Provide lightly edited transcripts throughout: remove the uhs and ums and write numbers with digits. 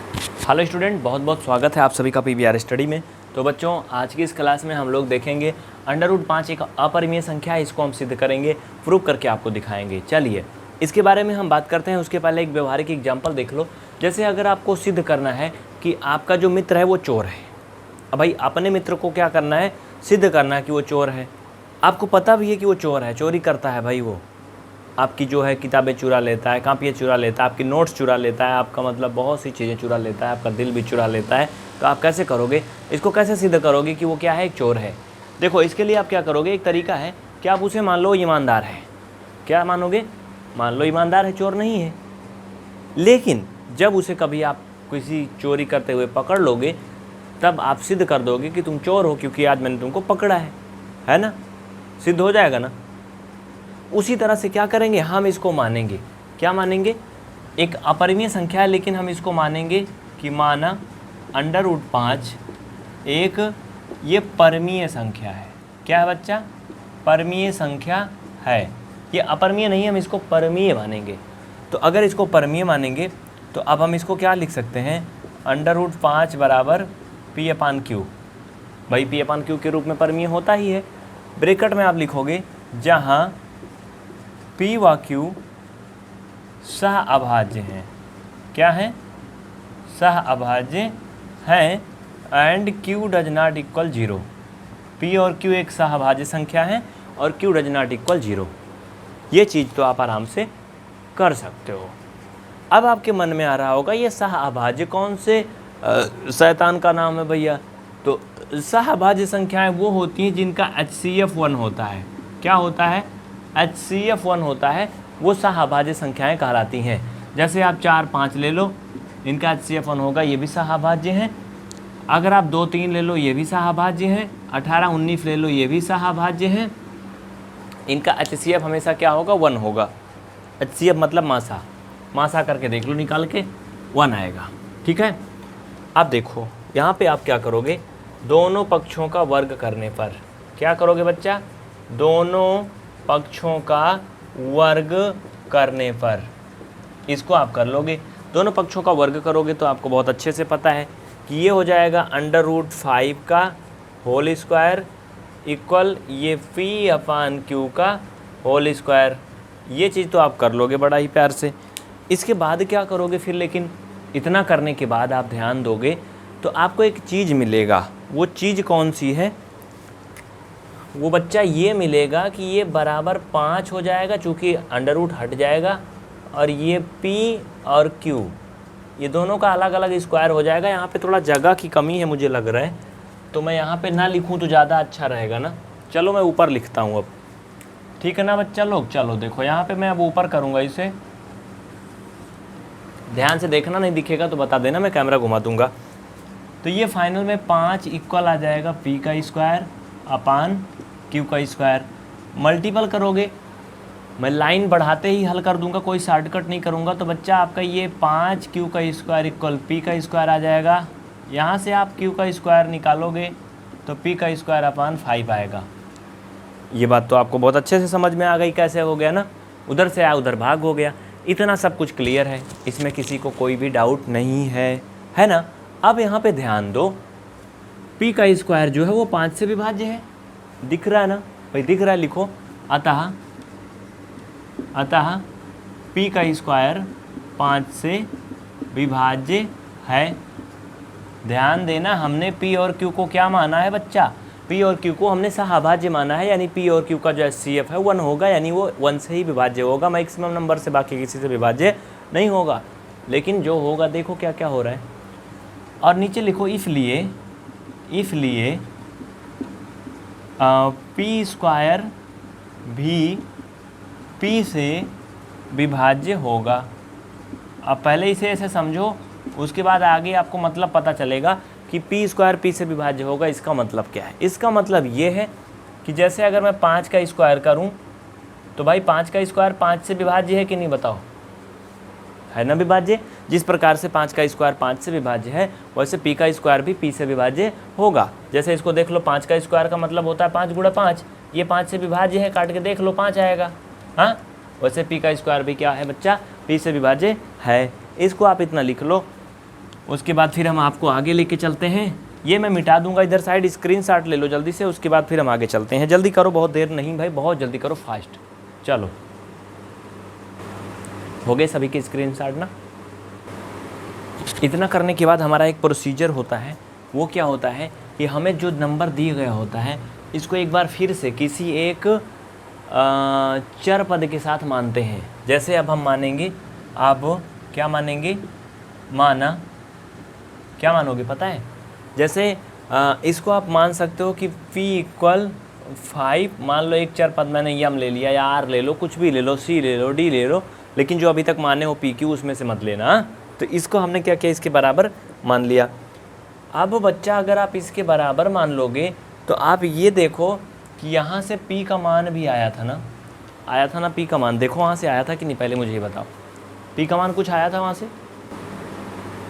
Hello student, बहुत बहुत स्वागत है आप सभी का पीवीआर स्टडी में। तो बच्चों, आज की इस क्लास में हम लोग देखेंगे √5 एक अपरिमेय संख्या है। इसको हम सिद्ध करेंगे, प्रूव करके आपको दिखाएंगे। चलिए इसके बारे में हम बात करते हैं। उसके पहले एक व्यवहारिक एग्जाम्पल देख लो। जैसे अगर आपको सिद्ध करना है कि आपका जो मित्र है वो चोर है। अब भाई अपने मित्र को क्या करना है, सिद्ध करना है कि वो चोर है। आपको पता भी है कि वो चोर है, चोरी करता है भाई। वो आपकी जो है किताबें चुरा लेता है, कापियाँ चुरा लेता है, आपकी नोट्स चुरा लेता है, आपका मतलब बहुत सी चीज़ें चुरा लेता है, आपका दिल भी चुरा लेता है। तो आप कैसे करोगे इसको, कैसे सिद्ध करोगे कि वो क्या है, एक चोर है। देखो इसके लिए आप क्या करोगे, एक तरीका है कि आप उसे मान लो ईमानदार है। क्या मानोगे, मान लो ईमानदार है, चोर नहीं है। लेकिन जब उसे कभी आप किसी चोरी करते हुए पकड़ लोगे तब आप सिद्ध कर दोगे कि तुम चोर हो, क्योंकि आज मैंने तुमको पकड़ा है ना। सिद्ध हो जाएगा ना। उसी तरह से क्या करेंगे, हम इसको मानेंगे। क्या मानेंगे, एक अपरिमेय संख्या है लेकिन हम इसको मानेंगे कि माना √5 एक ये परमीय संख्या है। क्या है बच्चा, परमीय संख्या है। ये अपरिमेय नहीं, हम इसको परमीय मानेंगे। तो अगर इसको परमीय मानेंगे तो अब हम इसको क्या लिख सकते हैं, √5 बराबर P/Q। भाई P/Q के रूप में परमीय होता ही है। ब्रैकेट में आप लिखोगे जहाँ P व Q सह अभाज्य हैं। क्या है, सह अभाज्य हैं। And Q does not equal 0। P और Q एक सह अभाज्य संख्या है और Q डज नॉट इक्वल 0। ये चीज़ तो आप आराम से कर सकते हो। अब आपके मन में आ रहा होगा ये सह अभाज्य कौन से शैतान का नाम है भैया। तो सह अभाज्य संख्याएं वो होती हैं जिनका HCF 1 होता है। क्या होता है, HCF 1 होता है, वो सह अभाज्य संख्याएं कहलाती हैं। जैसे आप 4, 5 ले लो, इनका HCF 1 होगा, ये भी सह अभाज्य हैं। अगर आप 2, 3 ले लो, ये भी सह अभाज्य हैं। 18, 19 ले लो, ये भी सह अभाज्य हैं। इनका HCF हमेशा क्या होगा, 1 होगा। HCF मतलब मासा, मासा करके देख लो, निकाल के 1 आएगा। ठीक है। अब देखो यहाँ पे आप क्या करोगे, दोनों पक्षों का वर्ग करने पर क्या करोगे बच्चा, दोनों पक्षों का वर्ग करने पर इसको आप कर लोगे। दोनों पक्षों का वर्ग करोगे तो आपको बहुत अच्छे से पता है कि ये हो जाएगा √5 का होल स्क्वायर इक्वल ये P/Q का होल स्क्वायर। ये चीज़ तो आप कर लोगे बड़ा ही प्यार से। इसके बाद क्या करोगे फिर, लेकिन इतना करने के बाद आप ध्यान दोगे तो आपको एक चीज़ मिलेगा। वो चीज़ कौन सी है, वो बच्चा ये मिलेगा कि ये बराबर 5 हो जाएगा, चूँकि √ हट जाएगा और ये P और Q ये दोनों का अलग अलग स्क्वायर हो जाएगा। यहाँ पे थोड़ा जगह की कमी है मुझे लग रहा है, तो मैं यहाँ पे ना लिखूँ तो ज़्यादा अच्छा रहेगा ना। चलो मैं ऊपर लिखता हूँ अब, ठीक है ना बच्चा लोग। चलो देखो यहाँ पे मैं अब ऊपर करूँगा इसे, ध्यान से देखना, नहीं दिखेगा तो बता देना, मैं कैमरा घुमा दूँगा। तो ये फाइनल में 5 इक्वल आ जाएगा P का स्क्वायर अपान Q का स्क्वायर। मल्टीपल करोगे, मैं लाइन बढ़ाते ही हल कर दूंगा, कोई शॉर्टकट नहीं करूंगा। तो बच्चा आपका ये 5 Q का स्क्वायर इक्वल P का स्क्वायर आ जाएगा। यहाँ से आप Q का स्क्वायर निकालोगे तो P का स्क्वायर अपान 5 आएगा। ये बात तो आपको बहुत अच्छे से समझ में आ गई, कैसे हो गया ना, उधर से आया उधर भाग हो गया। इतना सब कुछ क्लियर है, इसमें किसी को कोई भी डाउट नहीं है ना। अब यहाँ पे ध्यान दो, P का स्क्वायर जो है वो 5 से विभाज्य है, दिख रहा है ना भाई, दिख रहा है, लिखो। अतः P का स्क्वायर 5 से विभाज्य है। ध्यान देना, हमने P और Q को क्या माना है बच्चा, P और Q को हमने सहअभाज्य माना है, यानी P और Q का जो HCF है 1 होगा, यानी वो 1 से ही विभाज्य होगा, मैक्सिमम नंबर से, बाकी किसी से विभाज्य नहीं होगा। लेकिन जो होगा देखो क्या क्या हो रहा है, और नीचे लिखो इसलिए P स्क्वायर भी P से विभाज्य होगा। अब पहले इसे ऐसे समझो, उसके बाद आगे आपको मतलब पता चलेगा कि P स्क्वायर P से विभाज्य होगा। इसका मतलब क्या है, इसका मतलब ये है कि जैसे अगर मैं 5 का स्क्वायर करूं तो भाई 5 का स्क्वायर 5 से विभाज्य है कि नहीं, बताओ, है ना विभाज्य। जिस प्रकार से 5 का स्क्वायर 5 से विभाज्य है, वैसे P का स्क्वायर भी P से विभाज्य होगा। जैसे इसको देख लो, 5 का स्क्वायर का मतलब होता है 5 × 5, ये 5 से विभाज्य है, काट के देख लो 5 आएगा। हाँ, वैसे P का स्क्वायर भी क्या है बच्चा, P से विभाज्य है। इसको आप इतना लिख लो, उसके बाद फिर हम आपको आगे लेके चलते हैं। ये मैं मिटा दूंगा इधर साइड, स्क्रीनशॉट ले लो जल्दी से, उसके बाद फिर हम आगे चलते हैं। जल्दी करो, बहुत देर नहीं भाई, बहुत जल्दी करो, फास्ट। चलो, हो गए सभी के स्क्रीनशॉट ना। इतना करने के बाद हमारा एक प्रोसीजर होता है, वो क्या होता है कि हमें जो नंबर दिया गया होता है इसको एक बार फिर से किसी एक चर पद के साथ मानते हैं। जैसे अब हम मानेंगे, आप क्या मानेंगे, माना, क्या मानोगे पता है? जैसे इसको आप मान सकते हो कि p इक्वल 5, मान लो एक चर पद मैंने यम ले लिया या r ले लो, कुछ भी ले लो, c ले लो, d ले लो, लेकिन जो अभी तक माने हो p q उसमें से मत लेना। तो इसको हमने क्या किया, इसके बराबर मान लिया। अब बच्चा अगर आप इसके बराबर मान लोगे तो आप ये देखो कि यहाँ से p का मान भी आया था ना, आया था ना p का मान, देखो वहाँ से आया था कि नहीं, पहले मुझे ये बताओ। p का मान कुछ आया था वहाँ से?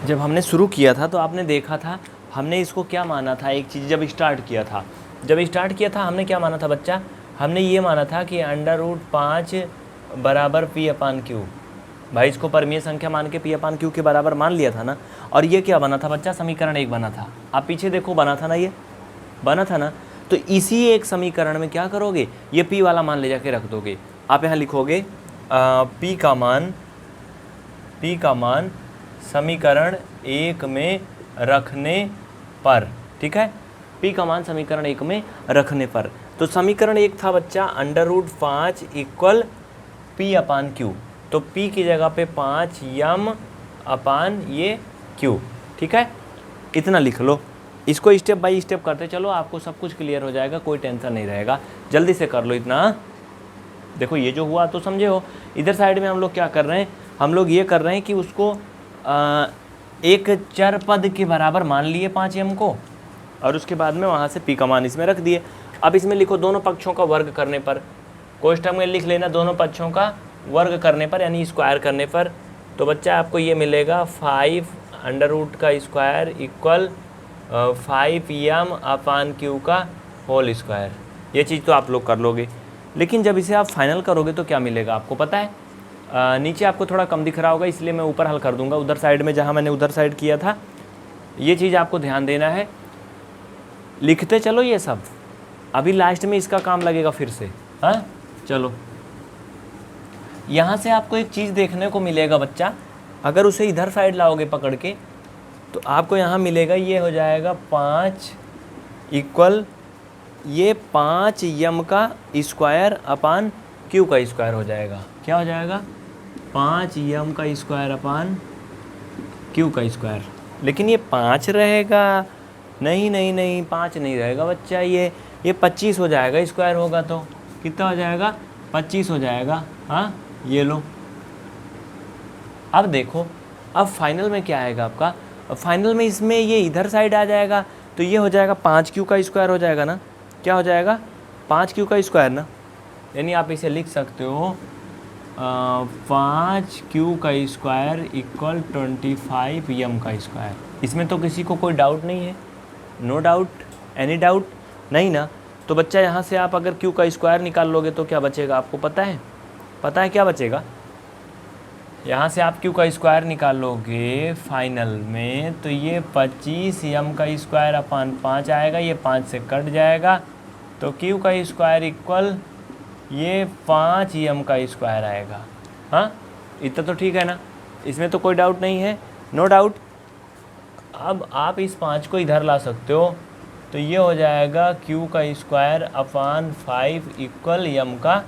जब हमने शुरू किया था तो आपने देखा था हमने इसको क्या माना था, एक चीज़ जब स्टार्ट किया था हमने क्या माना था बच्चा, हमने ये माना था कि √5 बराबर p/q। भाई इसको परमीय संख्या मान के p/q के बराबर मान लिया था ना। और ये क्या बना था बच्चा, समीकरण 1 बना था। आप पीछे देखो, बना था ना, ये बना था ना। तो इसी एक समीकरण में क्या करोगे, ये p वाला मान ले जाके रख दोगे। आप यहाँ लिखोगे p का मान समीकरण 1 में रखने पर, ठीक है, p का मान समीकरण 1 में रखने पर। तो समीकरण 1 था बच्चा √5 इक्वल p/q। तो p की जगह पे 5 m/, ये q, ठीक है, इतना लिख लो। इसको स्टेप बाय स्टेप करते चलो, आपको सब कुछ क्लियर हो जाएगा, कोई टेंशन नहीं रहेगा। जल्दी से कर लो इतना। देखो ये जो हुआ तो समझे हो। इधर साइड में हम लोग क्या कर रहे हैं, हम लोग ये कर रहे हैं कि उसको एक चर पद के बराबर मान लिए 5 m को, और उसके बाद में वहाँ से p का मान इसमें रख दिए। अब इसमें लिखो दोनों पक्षों का वर्ग करने पर, कोष्ठक में लिख लेना दोनों पक्षों का वर्ग करने पर, यानी स्क्वायर करने पर। तो बच्चा आपको ये मिलेगा 5√² इक्वल 5m/q का होल स्क्वायर। ये चीज़ तो आप लोग कर लोगे, लेकिन जब इसे आप फाइनल करोगे तो क्या मिलेगा आपको पता है? नीचे आपको थोड़ा कम दिख रहा होगा, इसलिए मैं ऊपर हल कर दूंगा, उधर साइड में जहाँ मैंने उधर साइड किया था। ये चीज़ आपको ध्यान देना है, लिखते चलो ये सब, अभी लास्ट में इसका काम लगेगा फिर से। हाँ चलो, यहाँ से आपको एक चीज़ देखने को मिलेगा बच्चा, अगर उसे इधर साइड लाओगे पकड़ के तो आपको यहाँ मिलेगा, ये हो जाएगा 5 इक्वल ये 5 m का स्क्वायर/q का स्क्वायर हो जाएगा। क्या हो जाएगा? 5 m का स्क्वायर/q का स्क्वायर। लेकिन ये 5 रहेगा? नहीं नहीं नहीं, 5 नहीं रहेगा बच्चा, ये 25 हो जाएगा, स्क्वायर होगा तो कितना हो जाएगा? 25 हो जाएगा। हाँ ये लो। अब देखो, अब फाइनल में क्या आएगा आपका, फाइनल में इसमें ये इधर साइड आ जाएगा, तो ये हो जाएगा 5q का स्क्वायर हो जाएगा ना। क्या हो जाएगा? 5q का स्क्वायर ना, यानी आप इसे लिख सकते हो 5q का स्क्वायर इक्वल 25 m का स्क्वायर। इसमें तो किसी को कोई डाउट नहीं है? नो डाउट, एनी डाउट नहीं ना। तो बच्चा यहाँ से आप अगर q का स्क्वायर निकाल लोगे तो क्या बचेगा आपको पता है? पता है क्या बचेगा? यहाँ से आप q का स्क्वायर निकाल लोगे फाइनल में, तो ये 25 m का स्क्वायर/5 आएगा, ये 5 से कट जाएगा, तो q का स्क्वायर इक्वल ये 5 m का स्क्वायर आएगा। हाँ इतना तो ठीक है ना, इसमें तो कोई डाउट नहीं है, नो डाउट। अब आप इस 5 को इधर ला सकते हो, तो ये हो जाएगा q का स्क्वायर/5 इक्वल m का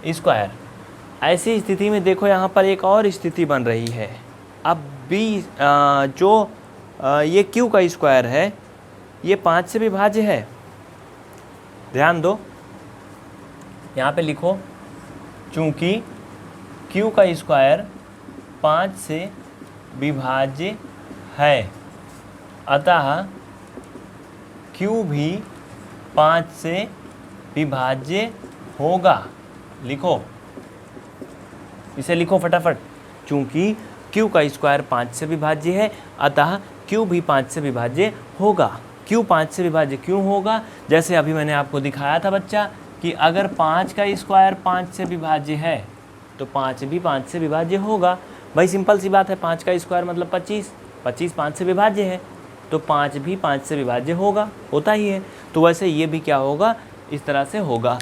स्क्वायर। ऐसी स्थिति में देखो यहाँ पर एक और स्थिति बन रही है। अब भी ये q का स्क्वायर है, ये 5 से विभाज्य है। ध्यान दो, यहाँ पे लिखो, चूँकि q का स्क्वायर 5 से विभाज्य है, अतः q भी 5 से विभाज्य होगा। लिखो, इसे लिखो फटाफट। चूँकि q का स्क्वायर 5 से विभाज्य है, अतः q भी 5 से विभाज्य होगा। q 5 से विभाज्य क्यों होगा? जैसे अभी मैंने आपको दिखाया था बच्चा कि अगर 5 का स्क्वायर 5 से विभाज्य है तो 5 भी 5 से विभाज्य होगा। भाई सिंपल सी बात है, 5 का स्क्वायर मतलब 25, 25 5 से विभाज्य है, तो 5 भी 5 से विभाज्य होता ही है। तो वैसे ये भी क्या होगा, इस तरह से होगा।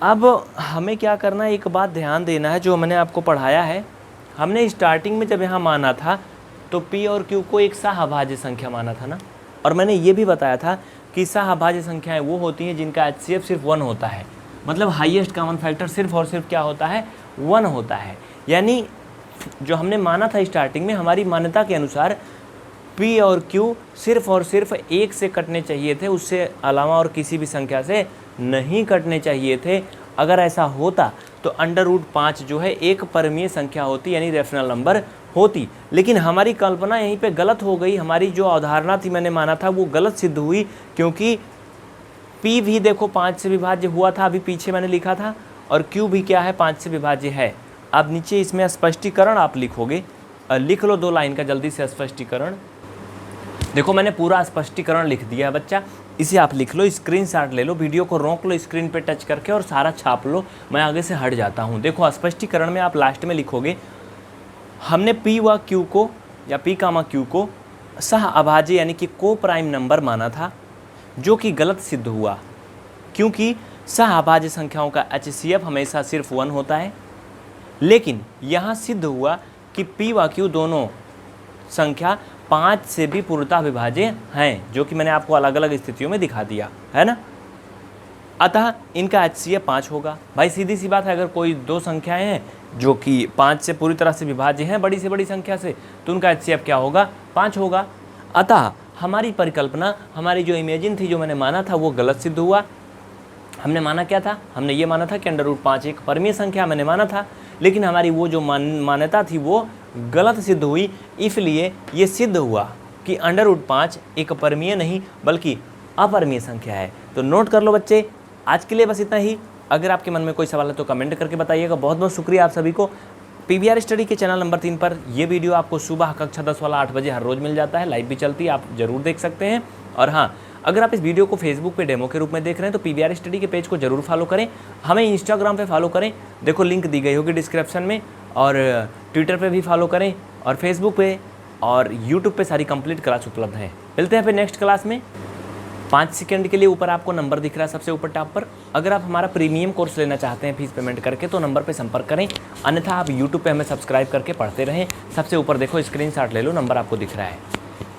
अब हमें क्या करना है, एक बात ध्यान देना है, जो मैंने आपको पढ़ाया है, हमने स्टार्टिंग में जब यहाँ माना था तो P और Q को एक सहअभाज्य संख्या माना था ना, और मैंने ये भी बताया था कि सहअभाज्य संख्याएं वो होती हैं जिनका HCF सिर्फ 1 होता है, मतलब हाईएस्ट कॉमन फैक्टर सिर्फ और सिर्फ क्या होता है, 1 होता है। यानी जो हमने माना था स्टार्टिंग में, हमारी मान्यता के अनुसार P और Q सिर्फ और सिर्फ 1 से कटने चाहिए थे, उससे अलावा और किसी भी संख्या से नहीं कटने चाहिए थे। अगर ऐसा होता तो √5 जो है एक परिमेय संख्या होती, यानी रेशनल नंबर होती। लेकिन हमारी कल्पना यहीं पे गलत हो गई, हमारी जो अवधारणा थी मैंने माना था वो गलत सिद्ध हुई, क्योंकि P भी देखो 5 से विभाज्य हुआ था, अभी पीछे मैंने लिखा था, और Q भी क्या है, 5 से विभाज्य है। अब नीचे इसमें स्पष्टीकरण आप लिखोगे, लिख लो 2 लाइन का जल्दी से स्पष्टीकरण। देखो मैंने पूरा स्पष्टीकरण लिख दिया है बच्चा, इसे आप लिख लो, स्क्रीनशॉट ले लो, वीडियो को रोक लो स्क्रीन पे टच करके और सारा छाप लो, मैं आगे से हट जाता हूँ। देखो स्पष्टीकरण में आप लास्ट में लिखोगे, हमने P व Q को या P, Q को सहअभाज्य यानी कि को प्राइम नंबर माना था, जो कि गलत सिद्ध हुआ, क्योंकि सहअभाज्य संख्याओं का HCF हमेशा सिर्फ 1 होता है। लेकिन यहाँ सिद्ध हुआ कि P व Q दोनों संख्या 5 से भी पूर्णतः विभाज्य हैं, जो कि मैंने आपको अलग अलग स्थितियों में दिखा दिया है ना। अतः इनका HCF 5 होगा। भाई सीधी सी बात है, अगर कोई 2 संख्याएं हैं जो कि 5 से पूरी तरह से विभाज्य हैं, बड़ी से बड़ी संख्या से, तो उनका HCF क्या होगा, 5 होगा। अतः हमारी परिकल्पना, हमारी जो इमेजिन थी, जो मैंने माना था, वो गलत सिद्ध हुआ। हमने माना क्या था, हमने ये माना था कि √5 एक परिमेय संख्या मैंने माना था, लेकिन हमारी वो जो मान्यता थी वो गलत सिद्ध हुई। इसलिए ये सिद्ध हुआ कि √5 एक परिमेय नहीं बल्कि अपरिमेय संख्या है। तो नोट कर लो बच्चे, आज के लिए बस इतना ही। अगर आपके मन में कोई सवाल है तो कमेंट करके बताइएगा। बहुत बहुत शुक्रिया आप सभी को। PVR स्टडी के चैनल नंबर 3 पर ये वीडियो आपको सुबह कक्षा 10 वाला 8 बजे हर रोज़ मिल जाता है, लाइव भी चलती है, आप ज़रूर देख सकते हैं। और हाँ, अगर आप इस वीडियो को फेसबुक पे डेमो के रूप में देख रहे हैं तो PVR स्टडी के पेज को जरूर फॉलो करें, हमें इंस्टाग्राम पे फॉलो करें, देखो लिंक दी गई होगी डिस्क्रिप्शन में, और ट्विटर पे भी फॉलो करें, और फेसबुक पे और यूट्यूब पे सारी कंप्लीट क्लास उपलब्ध है। मिलते हैं फिर नेक्स्ट क्लास में। 5 सेकंड के लिए ऊपर आपको नंबर दिख रहा है सबसे ऊपर टॉप पर। अगर आप हमारा प्रीमियम कोर्स लेना चाहते हैं फीस पेमेंट करके, तो नंबर पे संपर्क करें, अन्यथा आप यूट्यूब पे हमें सब्सक्राइब करके पढ़ते रहें। सबसे ऊपर देखो स्क्रीनशॉट ले लो, नंबर आपको दिख रहा है।